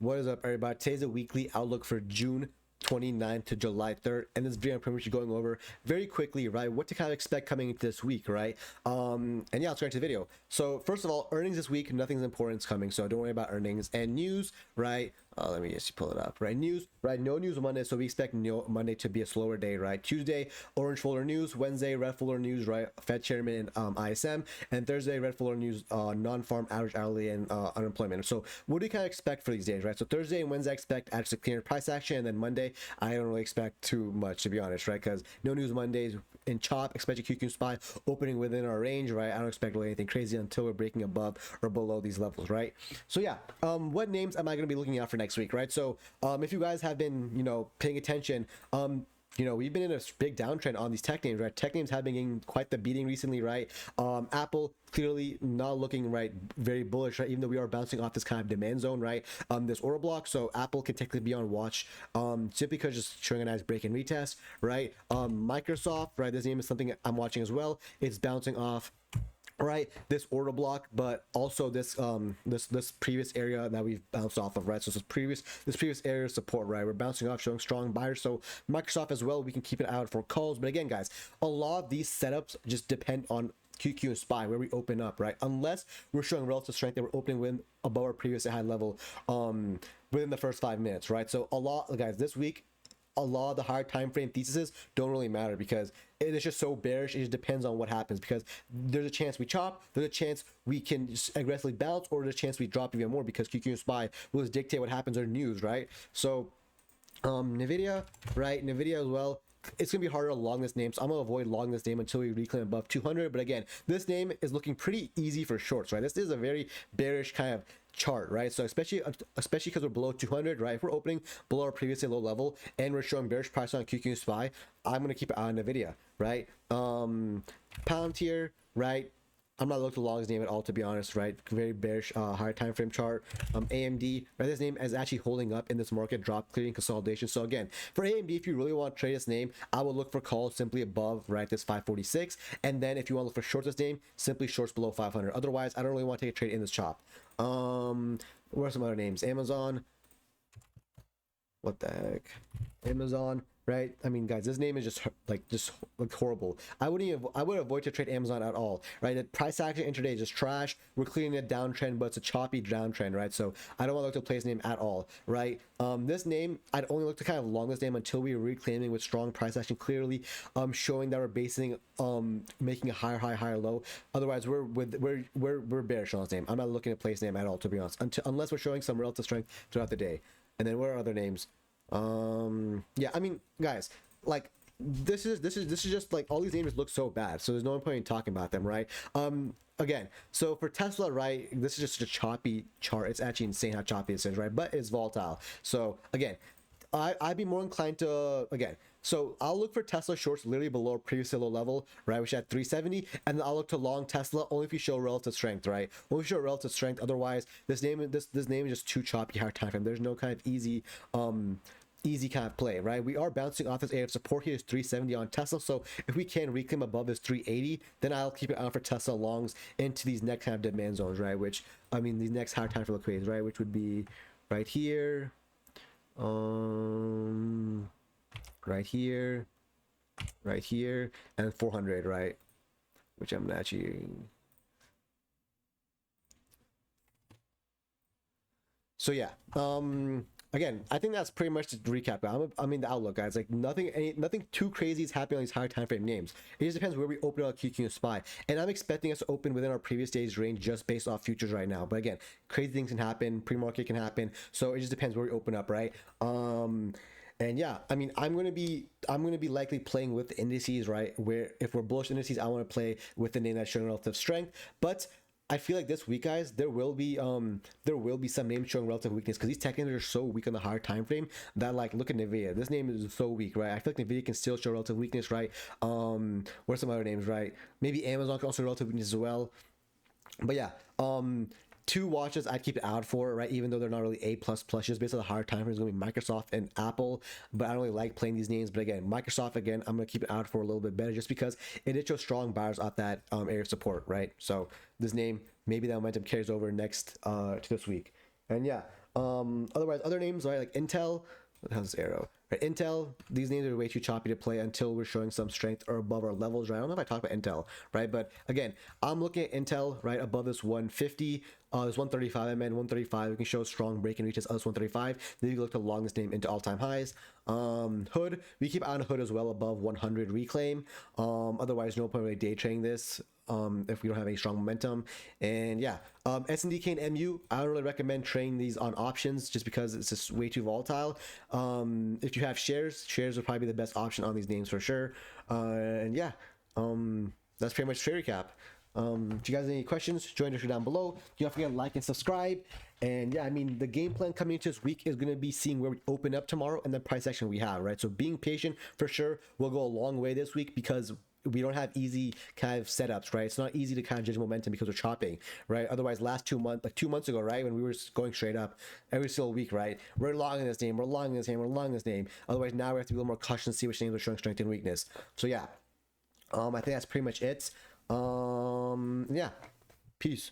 What is up, everybody? Today's a weekly outlook for June 29th to July 3rd, and this video I'm pretty much going over very quickly, right, what to kind of expect coming into this week, right? And yeah, let's get into the video. So first of all, earnings this week, nothing's important is coming, so don't worry about earnings. And news, right? Let me just pull it up, right? News, right? No news on Monday, so we expect Monday to be a slower day, right? Tuesday, orange folder news. Wednesday, red folder news, right? Fed chairman and ISM. And Thursday, red folder news, non-farm average hourly and unemployment. So what do you kind of expect for these days, right? So Thursday and Wednesday, I expect actually cleaner price action, and then Monday, I don't really expect too much, to be honest, right? Because no news Mondays in chop, expect a QQ SPY opening within our range, right? I don't expect really anything crazy until we're breaking above or below these levels, right? So yeah, what names am I going to be looking at for next week, right? So if you guys have been, paying attention, we've been in a big downtrend on these tech names, right? Tech names have been getting quite the beating recently, right? Apple clearly not looking right, very bullish, right? Even though we are bouncing off this kind of demand zone, right? This order block, so Apple can technically be on watch, simply because just showing a nice break and retest, right? Microsoft, right? This name is something I'm watching as well. It's bouncing off, right, this order block, but also this this previous area that we've bounced off of, right? So this previous area of support, right? We're bouncing off, showing strong buyers. So Microsoft as well, we can keep it out for calls. But again, guys, a lot of these setups just depend on QQ and SPY, where we open up, right? Unless we're showing relative strength that we're opening with above our previous high level within the first 5 minutes, right? So a lot, guys, this week, a lot of the higher time frame theses don't really matter because it is just so bearish. It just depends on what happens, because there's a chance we chop, there's a chance we can just aggressively bounce, or there's a chance we drop even more because QQ and SPY will just dictate what happens in news, right? So Nvda, right? Nvda as well, it's gonna be harder to long this name, so I'm gonna avoid long this name until we reclaim above 200. But again, this name is looking pretty easy for shorts, right? This is a very bearish kind of chart, right? So especially because we're below 200, right? If we're opening below our previously low level and we're showing bearish price on QQ SPY, I'm gonna keep it on Nvidia, right? Palantir, right? I'm not looking to long his name at all, to be honest, right? Very bearish, higher time frame chart. AMD, right? This name is actually holding up in this market, drop clearing consolidation. So again, for AMD, if you really want to trade this name, I will look for calls simply above, right, this 546. And then if you want to look for shorts this name, simply shorts below 500. Otherwise, I don't really want to take a trade in this chop. What are some other names? Amazon. What the heck? Amazon, right? I mean, guys, this name is just like horrible. I would avoid to trade Amazon at all, right? The price action intraday is just trash. We're clearing a downtrend, but it's a choppy downtrend, right? So I don't want to look to play this name at all, right? This name, I'd only look to kind of long this name until we're reclaiming with strong price action, clearly showing that we're basing making a higher low. Otherwise, we're bearish on this name. I'm not looking to play this name at all, to be honest, unless we're showing some relative strength throughout the day. And then what are other names? Yeah, I mean, guys, like this is just like all these names look so bad, so there's no point in talking about them, right? Again, so for Tesla, right, this is just a choppy chart. It's actually insane how choppy it is, right? But it's volatile. So again, I'd be more inclined to, again, so I'll look for Tesla shorts literally below previous low level, right, which at 370, and then I'll look to long Tesla only if you show relative strength, right? Only if you show relative strength. Otherwise, this name is just too choppy hard time frame. There's no kind of easy kind of play, right? We are bouncing off this area of support here is 370 on Tesla, so if we can reclaim above this 380, then I'll keep it on for Tesla longs into these next kind of demand zones, right? Which, I mean, these next higher time for liquidity, right? Which would be right here, right here, right here, and 400, right? Which I'm actually, so yeah, again, I think that's pretty much the recap. I mean, the outlook, guys, like nothing too crazy is happening on these higher time frame names. It just depends where we open up QQ and SPY, and I'm expecting us to open within our previous day's range just based off futures right now. But again, crazy things can happen, pre-market can happen, so it just depends where we open up, right? And yeah, I mean, I'm gonna be likely playing with the indices, right? Where if we're bullish indices, I want to play with the name that's showing relative strength. But I feel like this week, guys, there will be some names showing relative weakness, because these tech names are so weak on the higher time frame that, like, look at Nvda. This name is so weak, right? I feel like Nvda can still show relative weakness, right? What are some other names, right? Maybe Amazon can also show relative weakness as well. But yeah, two watches I'd keep it out for, right? Even though they're not really A++, just based on the higher time frame, is going to be Microsoft and Apple. But I don't really like playing these names. But again, Microsoft, again, I'm going to keep it out for a little bit better, just because it did show strong buyers off that area of support, right? So this name, maybe that momentum carries over next to this week. And yeah, Otherwise, other names, right, like Intel. What the hell's this arrow? Right, Intel, these names are way too choppy to play until we're showing some strength or above our levels, right? I don't know if I talked about Intel, right? But again, I'm looking at Intel, right, above this 150, this 135, I meant 135. We can show strong break and reaches us 135. Then you can look to long this name into all-time highs. Hood, we keep on Hood as well above 100 reclaim. Otherwise, no point really day trading this. If we don't have any strong momentum. And yeah, SNDK and MU, I don't really recommend trading these on options just because it's just way too volatile. If you have shares would probably be the best option on these names for sure. And yeah, that's pretty much trade recap. If you guys have any questions, join us down below. You don't forget to like and subscribe. And yeah, I mean, the game plan coming into this week is going to be seeing where we open up tomorrow and the price action we have, right? So being patient for sure will go a long way this week because we don't have easy kind of setups, right? It's not easy to kind of judge momentum because we're chopping, right? Otherwise, last 2 months, like 2 months ago, right, when we were going straight up every single week, right, we're long in this name, we're long in this name, we're long in this name. Otherwise, now we have to be a little more cautious and see which names are showing strength and weakness. So yeah, I think that's pretty much it. Yeah, peace.